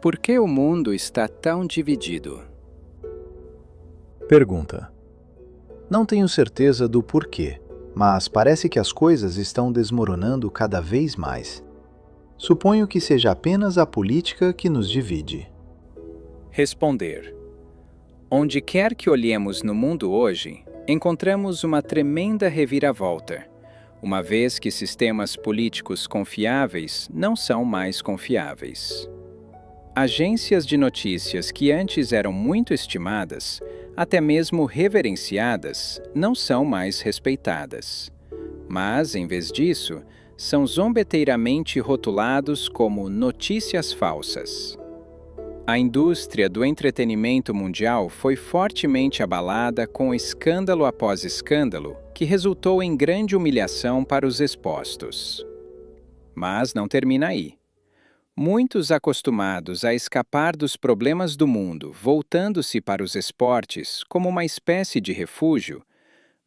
Por que o mundo está tão dividido? Pergunta. Não tenho certeza do porquê, mas parece que as coisas estão desmoronando cada vez mais. Suponho que seja apenas a política que nos divide. Responder. Onde quer que olhemos no mundo hoje, encontramos uma tremenda reviravolta, uma vez que sistemas políticos confiáveis não são mais confiáveis. Agências de notícias que antes eram muito estimadas, até mesmo reverenciadas, não são mais respeitadas. Mas, em vez disso, são zombeteiramente rotulados como notícias falsas. A indústria do entretenimento mundial foi fortemente abalada com escândalo após escândalo, que resultou em grande humilhação para os expostos. Mas não termina aí. Muitos acostumados a escapar dos problemas do mundo, voltando-se para os esportes como uma espécie de refúgio,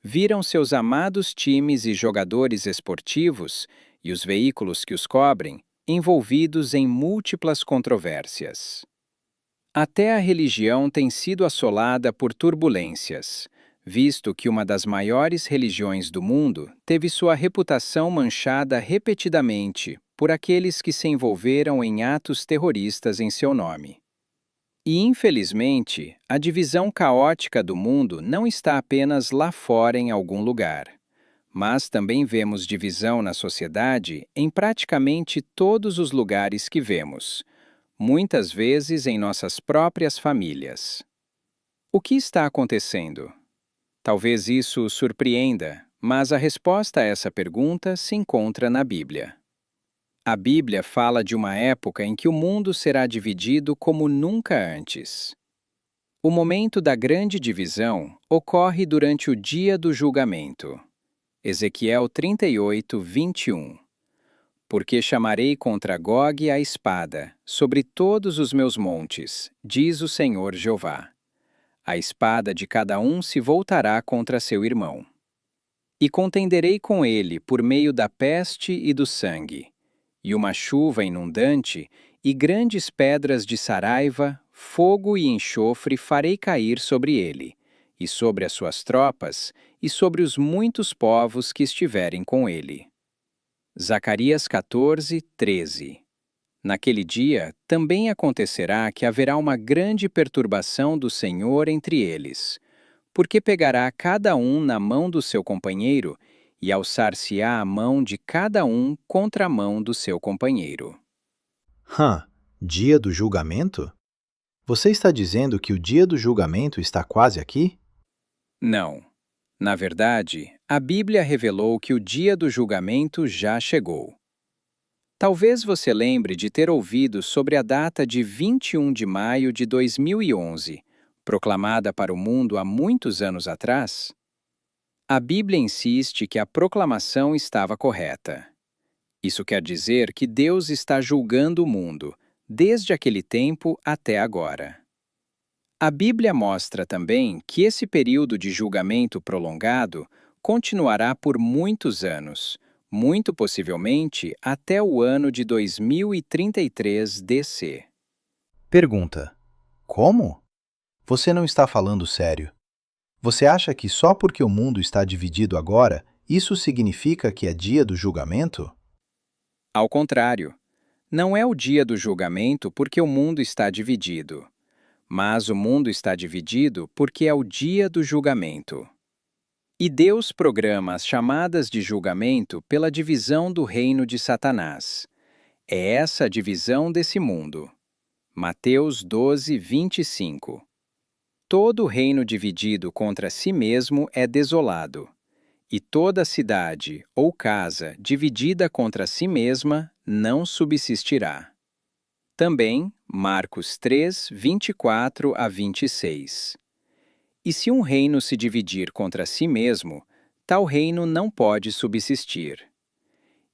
viram seus amados times e jogadores esportivos e os veículos que os cobrem envolvidos em múltiplas controvérsias. Até a religião tem sido assolada por turbulências, visto que uma das maiores religiões do mundo teve sua reputação manchada repetidamente por aqueles que se envolveram em atos terroristas em seu nome. E, infelizmente, a divisão caótica do mundo não está apenas lá fora em algum lugar, mas também vemos divisão na sociedade em praticamente todos os lugares que vemos, muitas vezes em nossas próprias famílias. O que está acontecendo? Talvez isso o surpreenda, mas a resposta a essa pergunta se encontra na Bíblia. A Bíblia fala de uma época em que o mundo será dividido como nunca antes. O momento da grande divisão ocorre durante o dia do julgamento. Ezequiel 38, 21. Porque chamarei contra Gog a espada, sobre todos os meus montes, diz o Senhor Jeová. A espada de cada um se voltará contra seu irmão. E contenderei com ele por meio da peste e do sangue, e uma chuva inundante, e grandes pedras de saraiva, fogo e enxofre farei cair sobre ele, e sobre as suas tropas, e sobre os muitos povos que estiverem com ele. Zacarias 14, 13. Naquele dia, também acontecerá que haverá uma grande perturbação do Senhor entre eles, porque pegará cada um na mão do seu companheiro, e alçar-se-á a mão de cada um contra a mão do seu companheiro. Dia do julgamento? Você está dizendo que o dia do julgamento está quase aqui? Não. Na verdade, a Bíblia revelou que o dia do julgamento já chegou. Talvez você lembre de ter ouvido sobre a data de 21 de maio de 2011, proclamada para o mundo há muitos anos atrás. A Bíblia insiste que a proclamação estava correta. Isso quer dizer que Deus está julgando o mundo, desde aquele tempo até agora. A Bíblia mostra também que esse período de julgamento prolongado continuará por muitos anos, muito possivelmente até o ano de 2033 DC. Pergunta. Como? Você não está falando sério. Você acha que só porque o mundo está dividido agora, isso significa que é dia do julgamento? Ao contrário, não é o dia do julgamento porque o mundo está dividido, mas o mundo está dividido porque é o dia do julgamento. E Deus programa as chamadas de julgamento pela divisão do reino de Satanás. É essa a divisão desse mundo. Mateus 12, 25. Todo reino dividido contra si mesmo é desolado, e toda cidade ou casa dividida contra si mesma não subsistirá. Também, Marcos 3, 24 a 26. E se um reino se dividir contra si mesmo, tal reino não pode subsistir.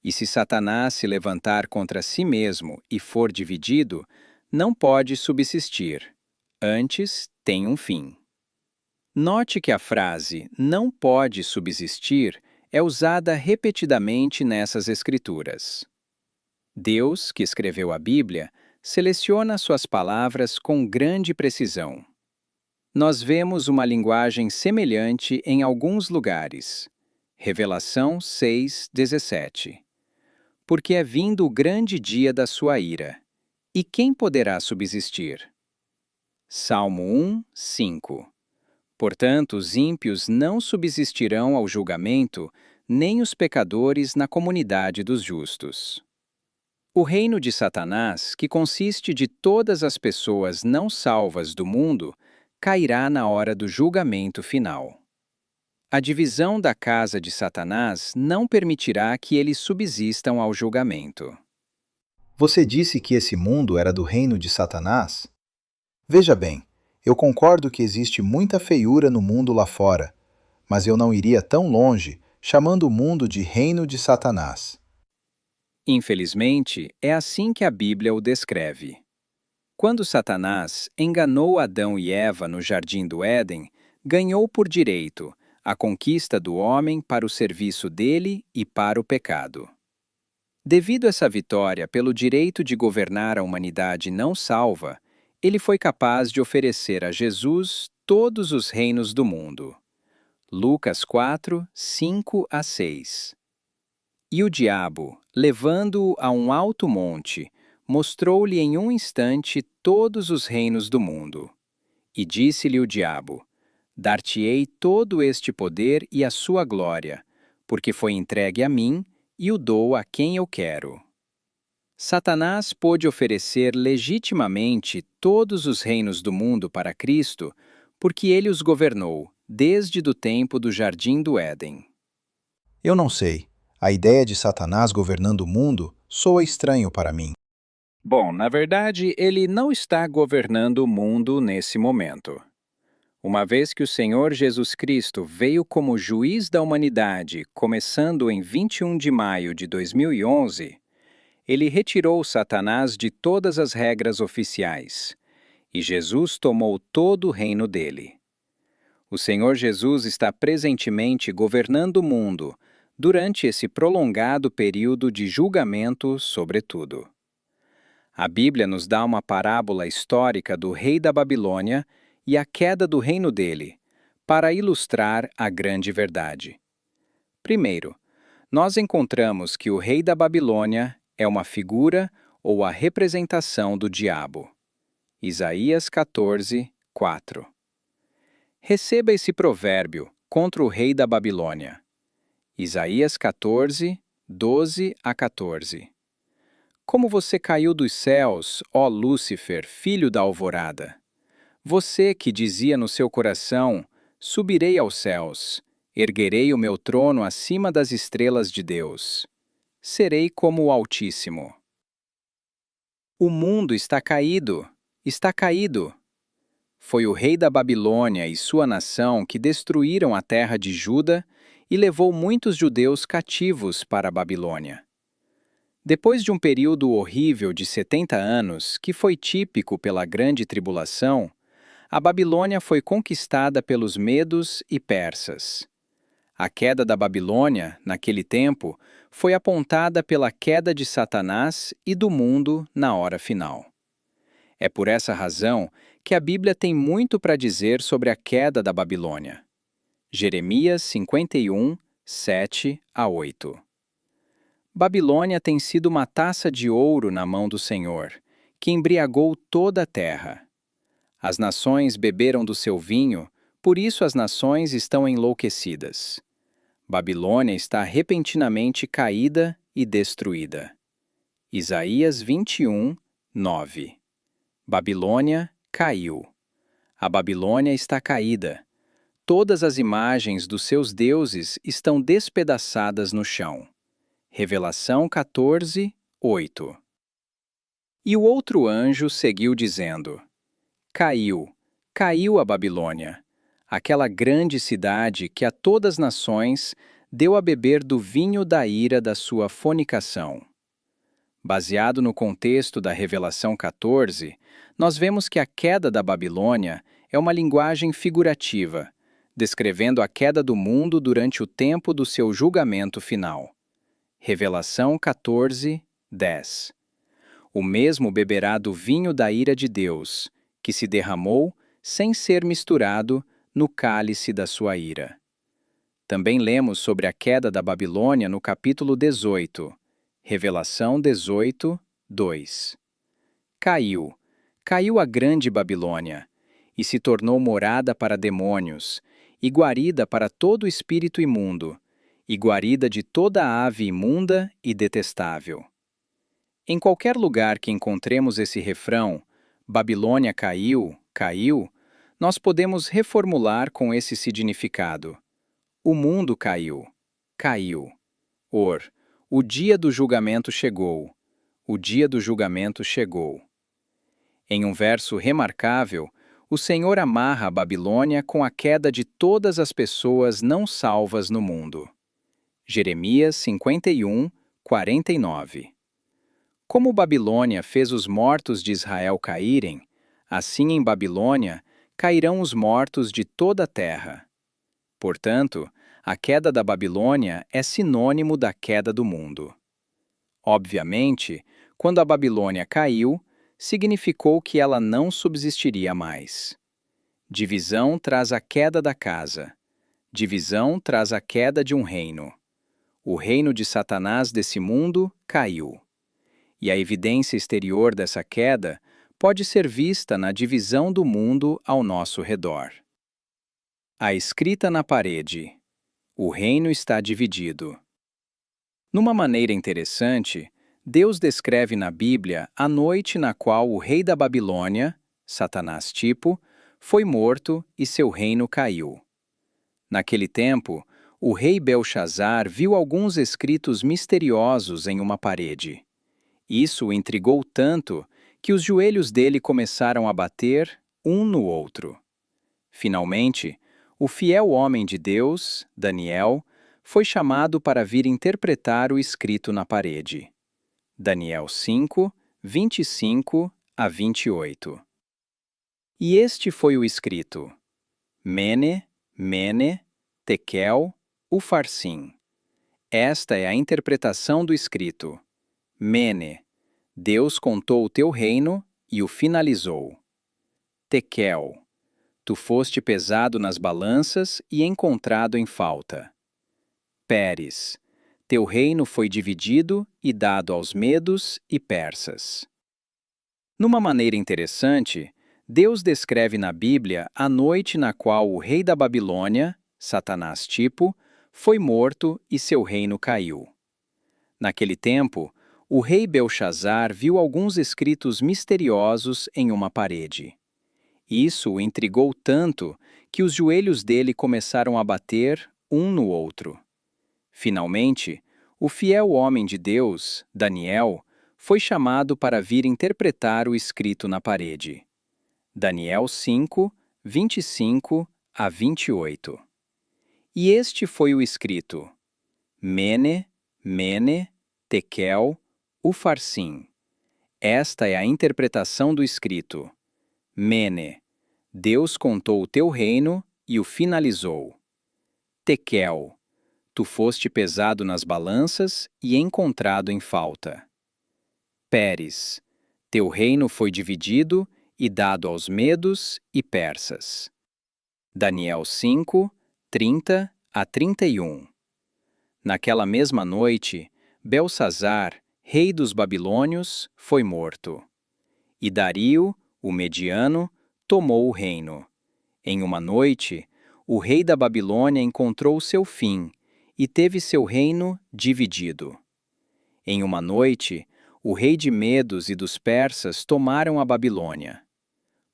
E se Satanás se levantar contra si mesmo e for dividido, não pode subsistir. Antes, tem um fim. Note que a frase "não pode subsistir" é usada repetidamente nessas escrituras. Deus, que escreveu a Bíblia, seleciona suas palavras com grande precisão. Nós vemos uma linguagem semelhante em alguns lugares. Revelação 6:17. Porque é vindo o grande dia da sua ira. E quem poderá subsistir? Salmo 1:5. Portanto, os ímpios não subsistirão ao julgamento, nem os pecadores na comunidade dos justos. O reino de Satanás, que consiste de todas as pessoas não salvas do mundo, cairá na hora do julgamento final. A divisão da casa de Satanás não permitirá que eles subsistam ao julgamento. Você disse que esse mundo era do reino de Satanás? Veja bem, eu concordo que existe muita feiura no mundo lá fora, mas eu não iria tão longe chamando o mundo de reino de Satanás. Infelizmente, é assim que a Bíblia o descreve. Quando Satanás enganou Adão e Eva no Jardim do Éden, ganhou por direito a conquista do homem para o serviço dele e para o pecado. Devido a essa vitória pelo direito de governar a humanidade não salva, ele foi capaz de oferecer a Jesus todos os reinos do mundo. Lucas 4, 5-6. E o diabo, levando-o a um alto monte, mostrou-lhe em um instante todos os reinos do mundo. E disse-lhe o diabo: Dar-te-ei todo este poder e a sua glória, porque foi entregue a mim, e o dou a quem eu quero. Satanás pôde oferecer legitimamente todos os reinos do mundo para Cristo, porque ele os governou, desde o tempo do Jardim do Éden. Eu não sei. A ideia de Satanás governando o mundo soa estranho para mim. Bom, na verdade, ele não está governando o mundo nesse momento. Uma vez que o Senhor Jesus Cristo veio como juiz da humanidade, começando em 21 de maio de 2011, ele retirou Satanás de todas as regras oficiais, e Jesus tomou todo o reino dele. O Senhor Jesus está presentemente governando o mundo durante esse prolongado período de julgamento, sobretudo. A Bíblia nos dá uma parábola histórica do rei da Babilônia e a queda do reino dele, para ilustrar a grande verdade. Primeiro, nós encontramos que o rei da Babilônia é uma figura ou a representação do diabo. Isaías 14, 4. Receba esse provérbio contra o rei da Babilônia. Isaías 14, 12-14. Como você caiu dos céus, ó Lúcifer, filho da alvorada! Você que dizia no seu coração: subirei aos céus, erguerei o meu trono acima das estrelas de Deus. Serei como o Altíssimo. O mundo está caído, está caído. Foi o rei da Babilônia e sua nação que destruíram a terra de Juda e levou muitos judeus cativos para a Babilônia. Depois de um período horrível de 70 anos, que foi típico pela grande tribulação, a Babilônia foi conquistada pelos medos e persas. A queda da Babilônia, naquele tempo, foi apontada pela queda de Satanás e do mundo na hora final. É por essa razão que a Bíblia tem muito para dizer sobre a queda da Babilônia. Jeremias 51, 7-8. Babilônia tem sido uma taça de ouro na mão do Senhor, que embriagou toda a terra. As nações beberam do seu vinho, por isso as nações estão enlouquecidas. Babilônia está repentinamente caída e destruída. Isaías 21, 9. Babilônia caiu. A Babilônia está caída. Todas as imagens dos seus deuses estão despedaçadas no chão. Revelação 14, 8. E o outro anjo seguiu dizendo: Caiu, caiu a Babilônia, aquela grande cidade que a todas as nações deu a beber do vinho da ira da sua fornicação. Baseado no contexto da Revelação 14, nós vemos que a queda da Babilônia é uma linguagem figurativa, descrevendo a queda do mundo durante o tempo do seu julgamento final. Revelação 14, 10. O mesmo beberá do vinho da ira de Deus, que se derramou, sem ser misturado, no cálice da sua ira. Também lemos sobre a queda da Babilônia no capítulo 18, Revelação 18, 2. Caiu a grande Babilônia, e se tornou morada para demônios, e guarida para todo espírito imundo, e guarida de toda ave imunda e detestável. Em qualquer lugar que encontremos esse refrão, Babilônia caiu, caiu, nós podemos reformular com esse significado. O mundo caiu, caiu. O dia do julgamento chegou, o dia do julgamento chegou. Em um verso remarcável, o Senhor amarra a Babilônia com a queda de todas as pessoas não salvas no mundo. Jeremias 51, 49. Como Babilônia fez os mortos de Israel caírem, assim em Babilônia cairão os mortos de toda a terra. Portanto, a queda da Babilônia é sinônimo da queda do mundo. Obviamente, quando a Babilônia caiu, significou que ela não subsistiria mais. Divisão traz a queda da casa. Divisão traz a queda de um reino. O reino de Satanás desse mundo caiu. E a evidência exterior dessa queda pode ser vista na divisão do mundo ao nosso redor. A escrita na parede. O reino está dividido. Numa maneira interessante, Deus descreve na Bíblia a noite na qual o rei da Babilônia, Satanás tipo, foi morto e seu reino caiu. Naquele tempo, o rei Belxazar viu alguns escritos misteriosos em uma parede. Isso o intrigou tanto que os joelhos dele começaram a bater um no outro. Finalmente, o fiel homem de Deus, Daniel, foi chamado para vir interpretar o escrito na parede. Daniel 5, 25 a 28. E este foi o escrito: Mene, Mene, Tekel, Ufarsim. Esta é a interpretação do escrito. Mene, Deus contou o teu reino e o finalizou. Tekel, tu foste pesado nas balanças e encontrado em falta. Peres, teu reino foi dividido e dado aos medos e persas. Numa maneira interessante, Deus descreve na Bíblia a noite na qual o rei da Babilônia, Satanás tipo, foi morto e seu reino caiu. Naquele tempo, o rei Belxazar viu alguns escritos misteriosos em uma parede. Isso o intrigou tanto que os joelhos dele começaram a bater um no outro. Finalmente, o fiel homem de Deus, Daniel, foi chamado para vir interpretar o escrito na parede. Daniel 5, 25 a 28. E este foi o escrito: Mene, Mene, Tekel, Ufarsim. Esta é a interpretação do escrito. Mene, Deus contou o teu reino e o finalizou. Tekel, tu foste pesado nas balanças e encontrado em falta. Peres, teu reino foi dividido e dado aos medos e persas. Daniel 5, 30 a 31. Naquela mesma noite, Belxazar, rei dos babilônios, foi morto. E Dario, o mediano, tomou o reino. Em uma noite, o rei da Babilônia encontrou seu fim e teve seu reino dividido. Em uma noite, o rei de Medos e dos persas tomaram a Babilônia.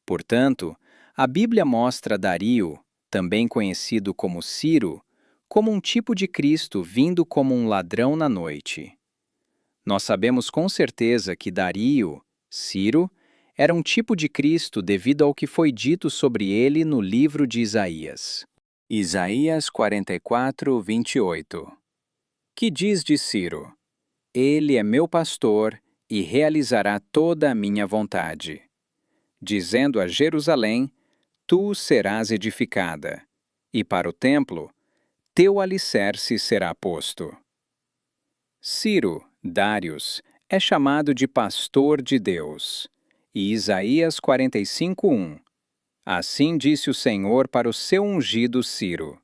Portanto, a Bíblia mostra Dario, também conhecido como Ciro, como um tipo de Cristo vindo como um ladrão na noite. Nós sabemos com certeza que Dario, Ciro, era um tipo de Cristo devido ao que foi dito sobre ele no livro de Isaías. Isaías 44, 28. Que diz de Ciro: Ele é meu pastor e realizará toda a minha vontade. Dizendo a Jerusalém: Tu serás edificada, e para o templo, teu alicerce será posto. Ciro, Dários, é chamado de pastor de Deus. E Isaías 45:1. Assim disse o Senhor para o seu ungido Ciro.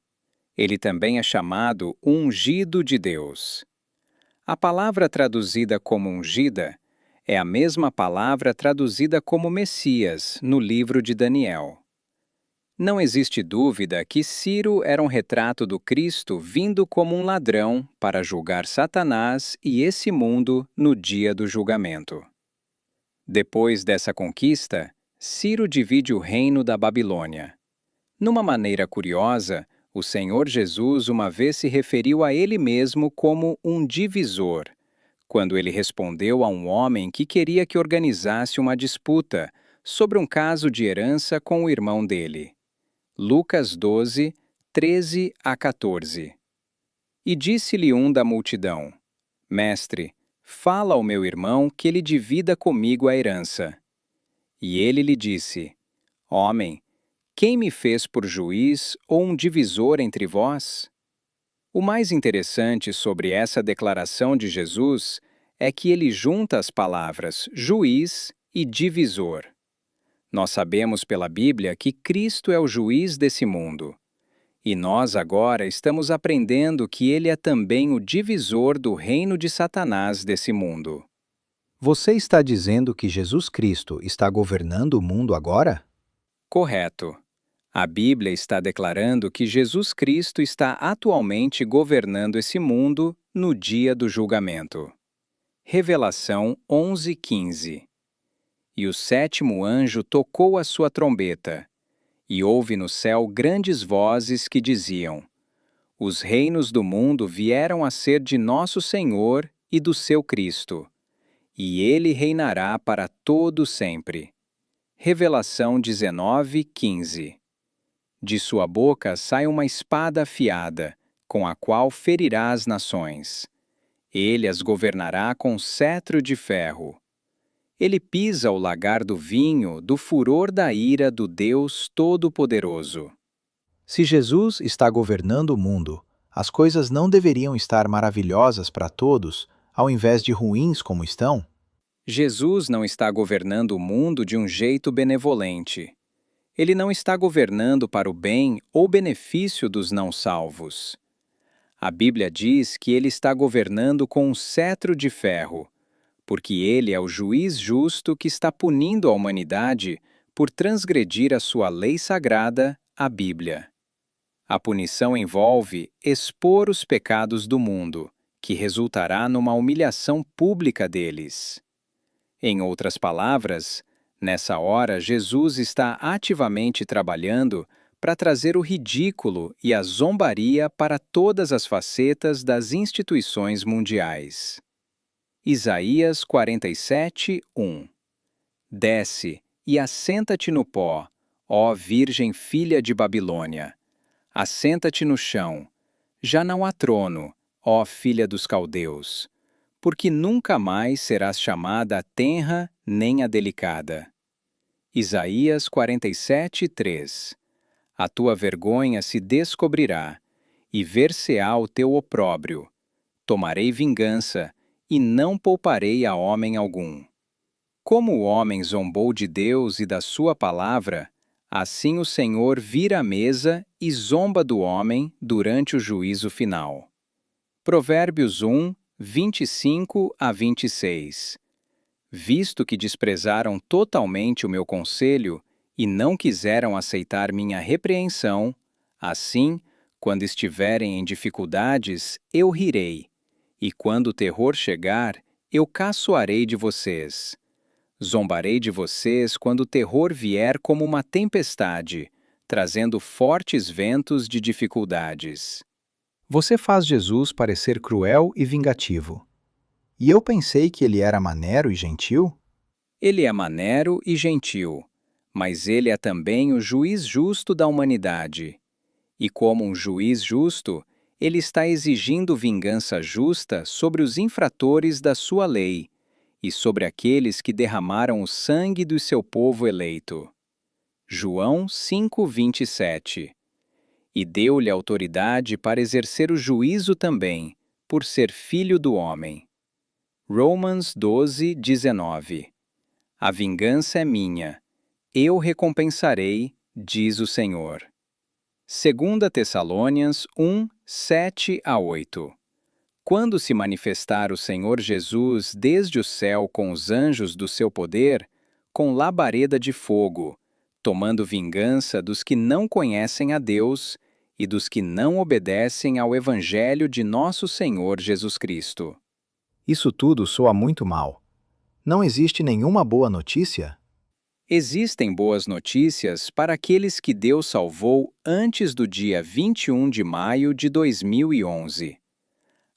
Ele também é chamado ungido de Deus. A palavra traduzida como ungida é a mesma palavra traduzida como Messias no livro de Daniel. Não existe dúvida que Ciro era um retrato do Cristo vindo como um ladrão para julgar Satanás e esse mundo no dia do julgamento. Depois dessa conquista, Ciro divide o reino da Babilônia. Numa maneira curiosa, o Senhor Jesus uma vez se referiu a ele mesmo como um divisor, quando ele respondeu a um homem que queria que organizasse uma disputa sobre um caso de herança com o irmão dele. Lucas 12, 13 a 14. E disse-lhe um da multidão: Mestre, fala ao meu irmão que ele divida comigo a herança. E ele lhe disse: Homem, quem me fez por juiz ou um divisor entre vós? O mais interessante sobre essa declaração de Jesus é que ele junta as palavras juiz e divisor. Nós sabemos pela Bíblia que Cristo é o juiz desse mundo. E nós agora estamos aprendendo que ele é também o divisor do reino de Satanás desse mundo. Você está dizendo que Jesus Cristo está governando o mundo agora? Correto. A Bíblia está declarando que Jesus Cristo está atualmente governando esse mundo no dia do julgamento. Revelação 11:15. E o sétimo anjo tocou a sua trombeta, e houve no céu grandes vozes que diziam: Os reinos do mundo vieram a ser de nosso Senhor e do seu Cristo, e ele reinará para todo sempre. Revelação 19:15. De sua boca sai uma espada afiada, com a qual ferirá as nações. Ele as governará com cetro de ferro. Ele pisa o lagar do vinho do furor da ira do Deus Todo-Poderoso. Se Jesus está governando o mundo, as coisas não deveriam estar maravilhosas para todos, ao invés de ruins como estão? Jesus não está governando o mundo de um jeito benevolente. Ele não está governando para o bem ou benefício dos não salvos. A Bíblia diz que ele está governando com um cetro de ferro, porque ele é o juiz justo que está punindo a humanidade por transgredir a sua lei sagrada, a Bíblia. A punição envolve expor os pecados do mundo, que resultará numa humilhação pública deles. Em outras palavras, nessa hora Jesus está ativamente trabalhando para trazer o ridículo e a zombaria para todas as facetas das instituições mundiais. Isaías 47:1. Desce e assenta-te no pó, ó Virgem filha de Babilônia. Assenta-te no chão. Já não há trono, ó filha dos caldeus, porque nunca mais serás chamada a tenra nem a delicada. Isaías 47:3. A tua vergonha se descobrirá, e ver-se-á o teu opróbrio. Tomarei vingança, e não pouparei a homem algum. Como o homem zombou de Deus e da sua palavra, assim o Senhor vira a mesa e zomba do homem durante o juízo final. Provérbios 1, 25 a 26. Visto que desprezaram totalmente o meu conselho e não quiseram aceitar minha repreensão, assim, quando estiverem em dificuldades, eu rirei, e quando o terror chegar, eu caçoarei de vocês. Zombarei de vocês quando o terror vier como uma tempestade, trazendo fortes ventos de dificuldades. Você faz Jesus parecer cruel e vingativo. E eu pensei que ele era manero e gentil? Ele é manero e gentil, mas ele é também o juiz justo da humanidade. E como um juiz justo, ele está exigindo vingança justa sobre os infratores da sua lei e sobre aqueles que derramaram o sangue do seu povo eleito. João 5:27. E deu-lhe autoridade para exercer o juízo também, por ser filho do homem. Romans 12:19. A vingança é minha, eu recompensarei, diz o Senhor. 2 Tessalonians 1:7-8. Quando se manifestar o Senhor Jesus desde o céu com os anjos do seu poder, com labareda de fogo, tomando vingança dos que não conhecem a Deus e dos que não obedecem ao Evangelho de nosso Senhor Jesus Cristo. Isso tudo soa muito mal. Não existe nenhuma boa notícia? Existem boas notícias para aqueles que Deus salvou antes do dia 21 de maio de 2011.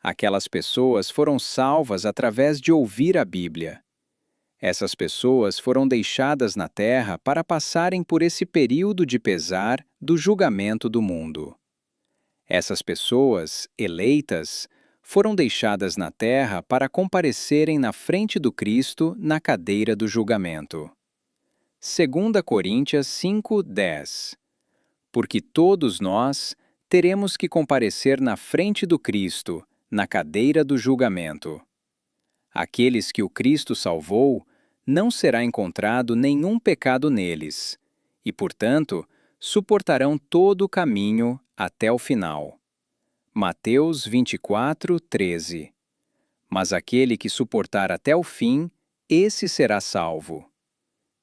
Aquelas pessoas foram salvas através de ouvir a Bíblia. Essas pessoas foram deixadas na terra para passarem por esse período de pesar do julgamento do mundo. Essas pessoas, eleitas, foram deixadas na terra para comparecerem na frente do Cristo na cadeira do julgamento. 2 Coríntios 5:10. Porque todos nós teremos que comparecer na frente do Cristo, na cadeira do julgamento. Aqueles que o Cristo salvou, não será encontrado nenhum pecado neles, e, portanto, suportarão todo o caminho até o final. Mateus 24:13. Mas aquele que suportar até o fim, esse será salvo.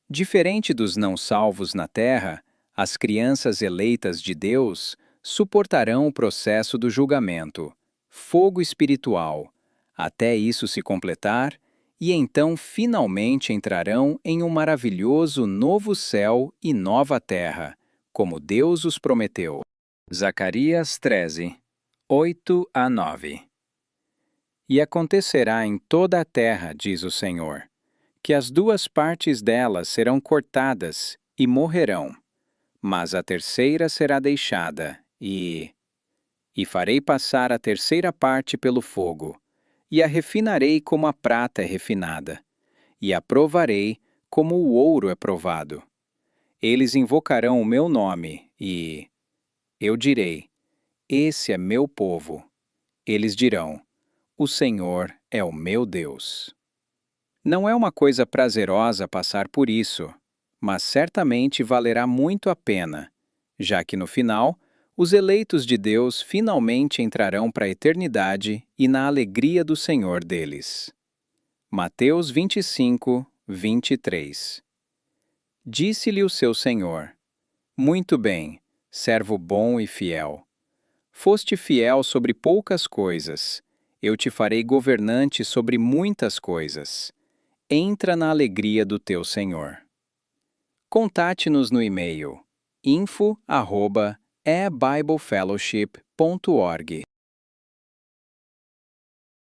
Diferente dos não salvos na terra, as crianças eleitas de Deus suportarão o processo do julgamento, fogo espiritual, até isso se completar, e então finalmente entrarão em um maravilhoso novo céu e nova terra, como Deus os prometeu. Zacarias 13:8-9. E acontecerá em toda a terra, diz o Senhor, que as duas partes delas serão cortadas e morrerão, mas a terceira será deixada, e farei passar a terceira parte pelo fogo, e a refinarei como a prata é refinada, e a provarei como o ouro é provado. Eles invocarão o meu nome, e eu direi: esse é meu povo. Eles dirão: o Senhor é o meu Deus. Não é uma coisa prazerosa passar por isso, mas certamente valerá muito a pena, já que no final, os eleitos de Deus finalmente entrarão para a eternidade e na alegria do Senhor deles. Mateus 25:23. Disse-lhe o seu Senhor: muito bem, servo bom e fiel. Foste fiel sobre poucas coisas, eu te farei governante sobre muitas coisas. Entra na alegria do teu Senhor. Contate-nos no e-mail info@ebiblefellowship.org.